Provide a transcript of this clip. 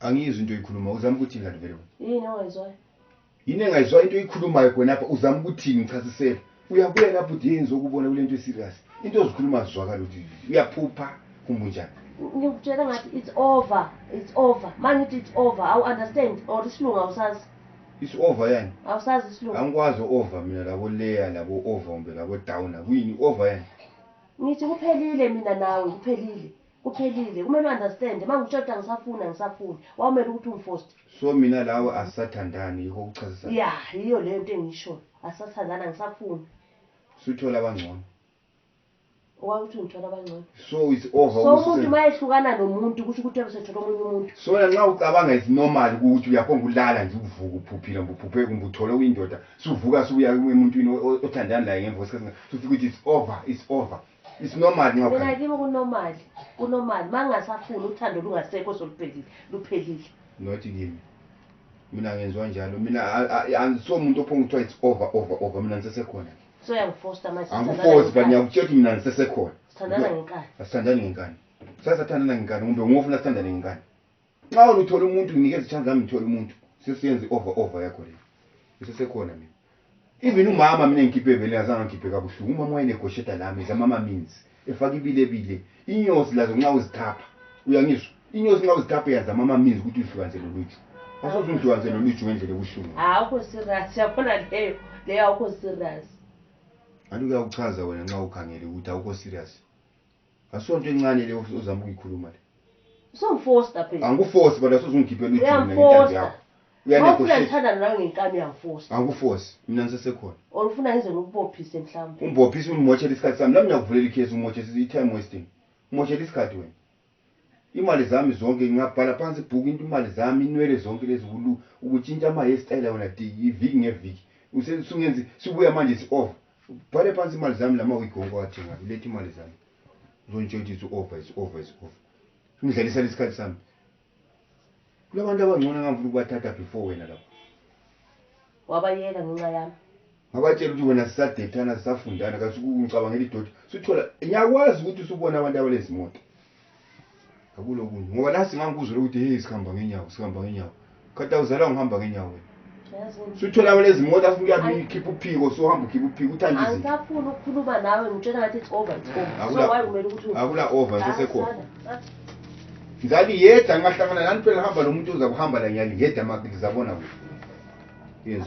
Angizwe into oyikhuluma uzama ukuthini kanti vele wena? Yini ongayizwayo? Yini engayizwa into oyikhulumayo khona apha uzama ukuthini ngichasisele. Uyabuya lapho uthi yenza ukubona kule nto serious. Into ozikhuluma zizwakala ukuthi uyaphupha kumbunjani. Ngikutshela ngathi it's over. It's over. Mangithi it's over. Awu understand or isilungu awusazi. It's over yani. Awusazi isilungu. Angikwazi over mina labo layer labo over umbe labo down kuyini over yani. Ngithi kuphelile mina nawe kuphelile. Kuphelile. Kumele understand. Mangitshela ngisafuna. Wawumele ukuthi ungiforce. So mina lawe asathandani yikho ukuchazisa. Yeah, yiyo le nto engisho. Asathandana ngisafuna. Suthola abangcono. Wakuthi ngithola abangcono. So it's over. So umuntu mayehlukana nomuntu kusho ukuthi ebesethola omunye umuntu. So nxa ucabanga is normal ukuthi uyakhona ukulala nje uvuka uphuphile ubuphupheke kumbe uthole uyindoda suvuka suya emuntwini othandana naye ngemva kwesikhathi sufika ukuthi it's over. It's normal nxa mina kimi kunormal mangasafuni uthando lungasekho luphelile. Not kimi. Mina ngenzwa njalo mina angiso umuntu ophonga ukuthi it's over mina ngisesekhona. So uyangifoster manje. Angikuforce but ngiyakutshela ukuthi mina ngisesekhona. Sithandana ngenkani. Asithandani ngenkani. Sasathandana ngenkani kumbe ngofuna sithandane ngenkani. Nxa uthola umuntu unikeza chance zami ngithola umuntu sesiyenze over yakho le. Isesekhona mina. Even umama mina ngikhiphe vele azange ngikhiphe kabuhlungu. Umama wayenegotiate lami zamama means. Efaka ibile inyosi lazo nxa uzithapha. Uyangizwa? Inyosi nxa uzithapha yaza mama means ukuthi uhlukanise loluju. Asozungihlukanise loluju ngendlela ebuhlungu. Awukho serious yabona leyo awukho serious. Anduke ukuchaza wena nxa ukhangele ukuthi awukho serious. Asonto encane leyo uzama ukuyikhuluma le. Usongifoster phela. Angikuforce but asozungikhiphe loluju mina ngentando yakho. Uyanegotiate. Uyathanda nawe ngenkani uyangifoster. Angikuforce mina ngisesekhona. Olufuna ngize ngikubophise mhlawumbe. Umbophise ummochela isikhathi sami nami ngiyakuvulela ikhesi ummochela i-time wasting. Ummochela isikhathi wena. Imali zami zonke ngingabhala phansi ibhuku into imali zami inwele zonke lezi ukutshintsha ama hairstyle wena iviki ngeviki. Usengenzi sibuya manje is over. Bhale phansi imali zami lama uyigongo wathenga ulethe imali zami. Uzonitshela ukuthi it's over. Ngidlalisa lesikhathi sami. Kulabantu abangcono ngangifuna ukubathatha before wena lapho. Wabayeka ngenxa yami. Ngabatshela ukuthi wena sisadethana sisafundana kasukungicabangela idoti. Suthola ngiyakwazi ukuthi usubona abantu abalezi imoto. Akulo kunye ngoba la singangikuzwe ukuthi hey sikhamba ngenyawo. Kade uzala ngihamba ngenyawo wena. Suthola abalezi imoto afuna ukuyakhipha uphiko so hamba ukhipha uphiko uthanda izinto. Angisafuni ukukhuluma nawe ngitshela ngathi it's over. So why kumele ukuthi akula over ngisesekhona. Ngizali yedwa ngahlangana nani phela hamba lo muntu uzakuhamba la nyali ngedwa ngizabona kuhle. Yenza